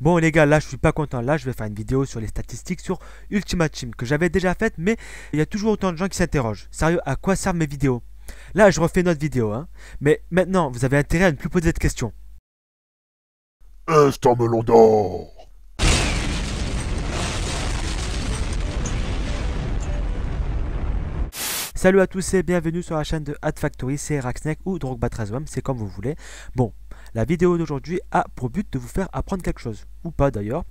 Bon les gars, là je suis pas content, là je vais faire une vidéo sur les statistiques sur Ultimate Team que j'avais déjà faite, mais il y a toujours autant de gens qui s'interrogent. Sérieux, à quoi servent mes vidéos? Là je refais une autre vidéo, hein. Mais maintenant, vous avez intérêt à ne plus poser de questions. Est un melon d'or. Salut à tous et bienvenue sur la chaîne de Ad Factory, c'est Raxneck ou Drogba13 c'est comme vous voulez. Bon, la vidéo d'aujourd'hui a pour but de vous faire apprendre quelque chose, ou pas d'ailleurs,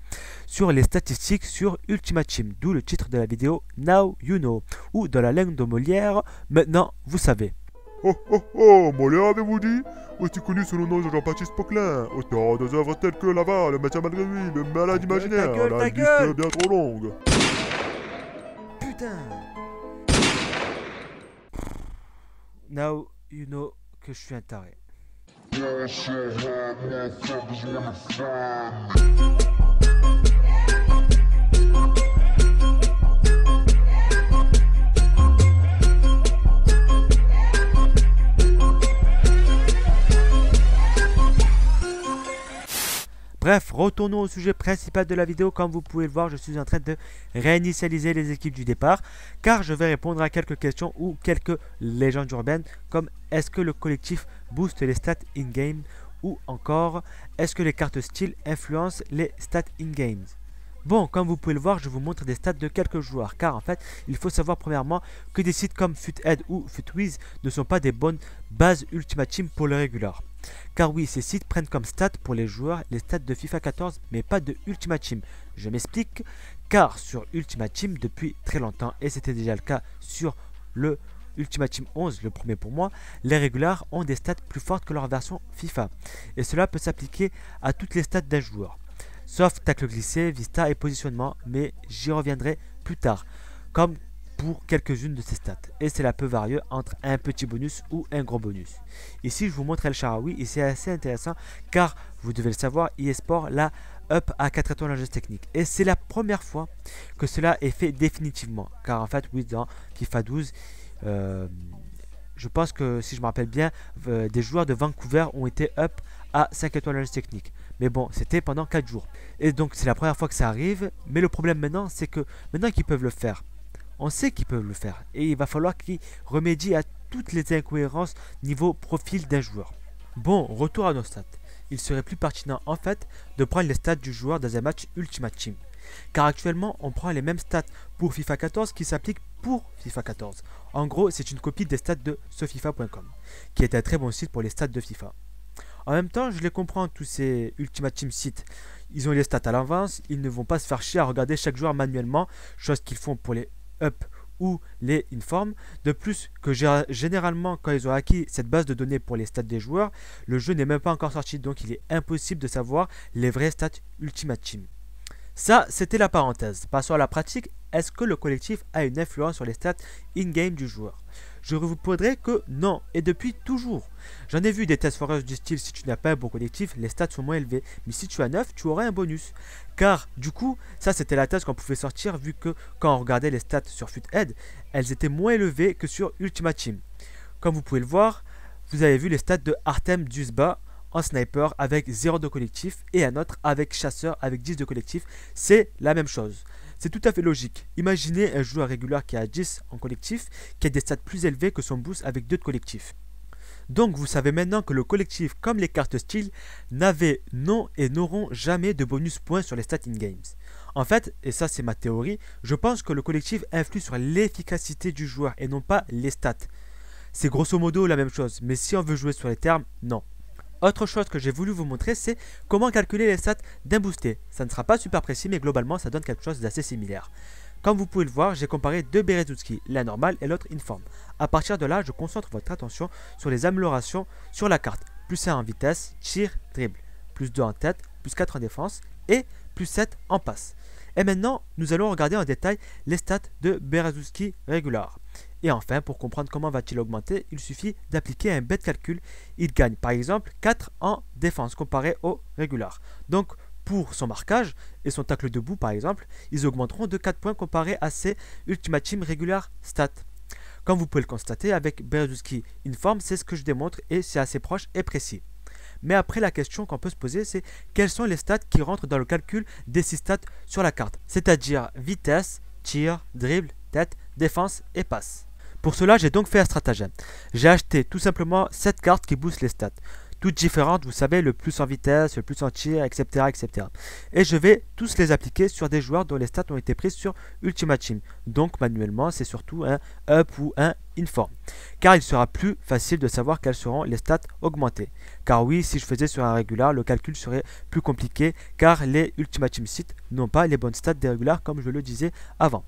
sur les statistiques sur Ultimate Team, d'où le titre de la vidéo Now You Know, ou dans la langue de Molière, maintenant vous savez. Oh oh oh, Molière avez-vous dit? Aussi connu sous le nom de Jean-Baptiste Poquelin, auteur des œuvres telles que L'Avare, Le Médecin malgré lui, Le Malade imaginaire, la liste est bien trop longue. Putain! Now you know que je suis un taré. Bref, retournons au sujet principal de la vidéo. Comme vous pouvez le voir, je suis en train de réinitialiser les équipes du départ car je vais répondre à quelques questions ou quelques légendes urbaines comme est-ce que le collectif booste les stats in-game ou encore est-ce que les cartes style influencent les stats in-games. Bon, comme vous pouvez le voir, je vous montre des stats de quelques joueurs car en fait, il faut savoir premièrement que des sites comme Futhead ou Futwiz ne sont pas des bonnes bases Ultimate Team pour le régular. Car oui, ces sites prennent comme stats pour les joueurs les stats de FIFA 14 mais pas de Ultimate Team. Je m'explique, car sur Ultimate Team depuis très longtemps, et c'était déjà le cas sur le Ultimate Team 11, le premier pour moi, les régulars ont des stats plus fortes que leur version FIFA. Et cela peut s'appliquer à toutes les stats d'un joueur. Sauf tacle glissé, vista et positionnement, mais j'y reviendrai plus tard, comme pour quelques-unes de ces stats. Et cela peut varier entre un petit bonus ou un gros bonus. Ici, je vous montre El Shaarawy et c'est assez intéressant car, vous devez le savoir, eSport l'a up à 4 étoiles en geste technique. Et c'est la première fois que cela est fait définitivement. Car en fait, oui, dans FIFA 12, je pense que si je me rappelle bien, des joueurs de Vancouver ont été up à 5 étoiles en geste technique. Mais bon, c'était pendant 4 jours. Et donc, c'est la première fois que ça arrive. Mais le problème maintenant, c'est que maintenant qu'ils peuvent le faire, on sait qu'ils peuvent le faire. Et il va falloir qu'ils remédient à toutes les incohérences niveau profil d'un joueur. Bon, retour à nos stats. Il serait plus pertinent en fait de prendre les stats du joueur dans un match Ultimate Team. Car actuellement, on prend les mêmes stats pour FIFA 14 qui s'appliquent pour FIFA 14. En gros, c'est une copie des stats de sofifa.com, qui est un très bon site pour les stats de FIFA. En même temps, je les comprends, tous ces Ultimate Team sites. Ils ont les stats à l'avance, ils ne vont pas se faire chier à regarder chaque joueur manuellement, chose qu'ils font pour les up ou les inform. De plus que généralement quand ils ont acquis cette base de données pour les stats des joueurs, le jeu n'est même pas encore sorti, donc il est impossible de savoir les vraies stats Ultimate Team. Ça, c'était la parenthèse. Passons à la pratique. Est-ce que le collectif a une influence sur les stats in-game du joueur? Je vous répondrai que non, et depuis toujours. J'en ai vu des tests foreuse du style si tu n'as pas un bon collectif, les stats sont moins élevés. Mais si tu as 9, tu auras un bonus. Car du coup, ça c'était la thèse qu'on pouvait sortir vu que quand on regardait les stats sur Futhead, elles étaient moins élevées que sur Ultimate Team. Comme vous pouvez le voir, vous avez vu les stats de Artem Dusba en sniper avec 0 de collectif et un autre avec chasseur avec 10 de collectif. C'est la même chose. C'est tout à fait logique. Imaginez un joueur régulier qui a 10 en collectif, qui a des stats plus élevés que son boost avec 2 de collectif. Donc vous savez maintenant que le collectif, comme les cartes style, n'avaient non et n'auront jamais de bonus points sur les stats in-games. En fait, et ça c'est ma théorie, je pense que le collectif influe sur l'efficacité du joueur et non pas les stats. C'est grosso modo la même chose, mais si on veut jouer sur les termes, non. Autre chose que j'ai voulu vous montrer, c'est comment calculer les stats d'un boosté. Ça ne sera pas super précis, mais globalement, ça donne quelque chose d'assez similaire. Comme vous pouvez le voir, j'ai comparé deux Berezutski, l'un normal et l'autre informe. A partir de là, je concentre votre attention sur les améliorations sur la carte. Plus 1 en vitesse, tir, dribble. Plus 2 en tête, plus 4 en défense et plus 7 en passe. Et maintenant, nous allons regarder en détail les stats de Berezutski régular. Et enfin, pour comprendre comment va-t-il augmenter, il suffit d'appliquer un bête calcul. Il gagne par exemple 4 en défense comparé au régular. Donc pour son marquage et son tacle debout par exemple, ils augmenteront de 4 points comparé à ses Ultimate Team régular stats. Comme vous pouvez le constater avec Berezutski Inform, c'est ce que je démontre et c'est assez proche et précis. Mais après, la question qu'on peut se poser, c'est quels sont les stats qui rentrent dans le calcul des 6 stats sur la carte, c'est-à-dire vitesse, tir, dribble, tête, défense et passe. Pour cela, j'ai donc fait un stratagème. J'ai acheté tout simplement 7 cartes qui boostent les stats. Toutes différentes, vous savez, le plus en vitesse, le plus en tir, etc., etc. Et je vais tous les appliquer sur des joueurs dont les stats ont été prises sur Ultimate Team. Donc manuellement, c'est surtout un up ou un inform. Car il sera plus facile de savoir quelles seront les stats augmentées. Car oui, si je faisais sur un régular, le calcul serait plus compliqué car les Ultimate Team sites n'ont pas les bonnes stats des régulars comme je le disais avant.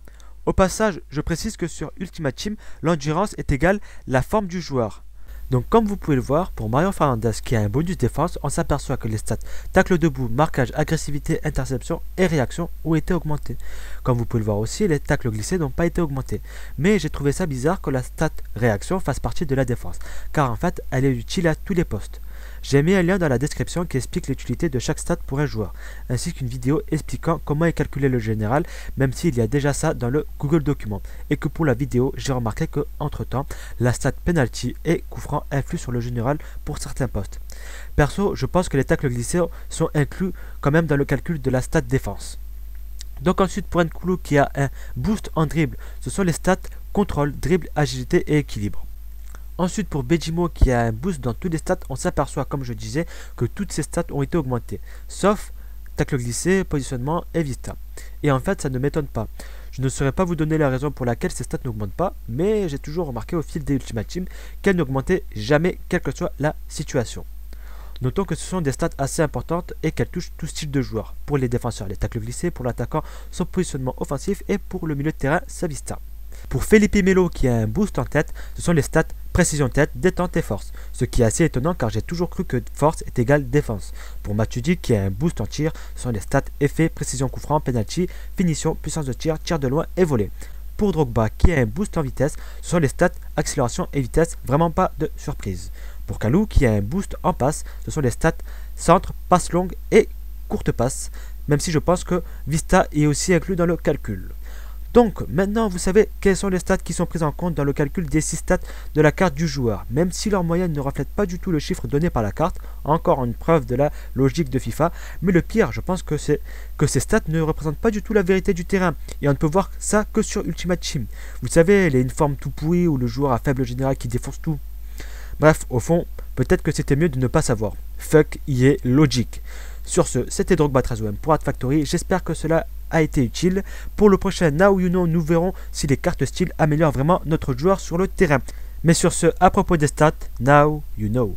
Au passage, je précise que sur Ultimate Team, l'endurance est égale la forme du joueur. Donc comme vous pouvez le voir, pour Marion Fernandez qui a un bonus défense, on s'aperçoit que les stats tacle debout, marquage, agressivité, interception et réaction ont été augmentés. Comme vous pouvez le voir aussi, les tacles glissés n'ont pas été augmentés. Mais j'ai trouvé ça bizarre que la stat réaction fasse partie de la défense, car en fait elle est utile à tous les postes. J'ai mis un lien dans la description qui explique l'utilité de chaque stat pour un joueur, ainsi qu'une vidéo expliquant comment est calculé le général, même s'il y a déjà ça dans le Google Document, et que pour la vidéo, j'ai remarqué que entre temps, la stat penalty et coup franc influent sur le général pour certains postes. Perso, je pense que les tacles glissés sont inclus quand même dans le calcul de la stat défense. Donc ensuite, pour Nkoulou qui a un boost en dribble, ce sont les stats contrôle, dribble, agilité et équilibre. Ensuite, pour Bejimo qui a un boost dans tous les stats, on s'aperçoit, comme je disais, que toutes ces stats ont été augmentées, sauf tacle glissé, positionnement et vista. Et en fait, ça ne m'étonne pas. Je ne saurais pas vous donner la raison pour laquelle ces stats n'augmentent pas, mais j'ai toujours remarqué au fil des Ultimate Team qu'elles n'augmentaient jamais, quelle que soit la situation. Notons que ce sont des stats assez importantes et qu'elles touchent tout style de joueur. Pour les défenseurs, les tacles glissés, pour l'attaquant, son positionnement offensif et pour le milieu de terrain, sa vista. Pour Felipe Melo qui a un boost en tête, ce sont les stats précision tête, détente et force. Ce qui est assez étonnant car j'ai toujours cru que force est égale défense. Pour Matuidi qui a un boost en tir, ce sont les stats effet, précision coup franc, penalty, finition, puissance de tir, tir de loin et volée. Pour Drogba qui a un boost en vitesse, ce sont les stats accélération et vitesse, vraiment pas de surprise. Pour Kalou qui a un boost en passe, ce sont les stats centre, passe longue et courte passe, même si je pense que Vista est aussi inclus dans le calcul. Donc maintenant vous savez quelles sont les stats qui sont prises en compte dans le calcul des 6 stats de la carte du joueur, même si leur moyenne ne reflète pas du tout le chiffre donné par la carte, encore une preuve de la logique de FIFA, mais le pire je pense que c'est que ces stats ne représentent pas du tout la vérité du terrain, et on ne peut voir ça que sur Ultimate Team. Vous savez, les uniformes tout pourris où le joueur a faible général qui défonce tout. Bref, au fond, peut-être que c'était mieux de ne pas savoir. Fuck, y est logique. Sur ce, c'était Drogba13OM pour Art Factory, j'espère que cela a été utile. Pour le prochain Now You Know, nous verrons si les cartes style améliorent vraiment notre joueur sur le terrain. Mais sur ce, à propos des stats, Now You Know.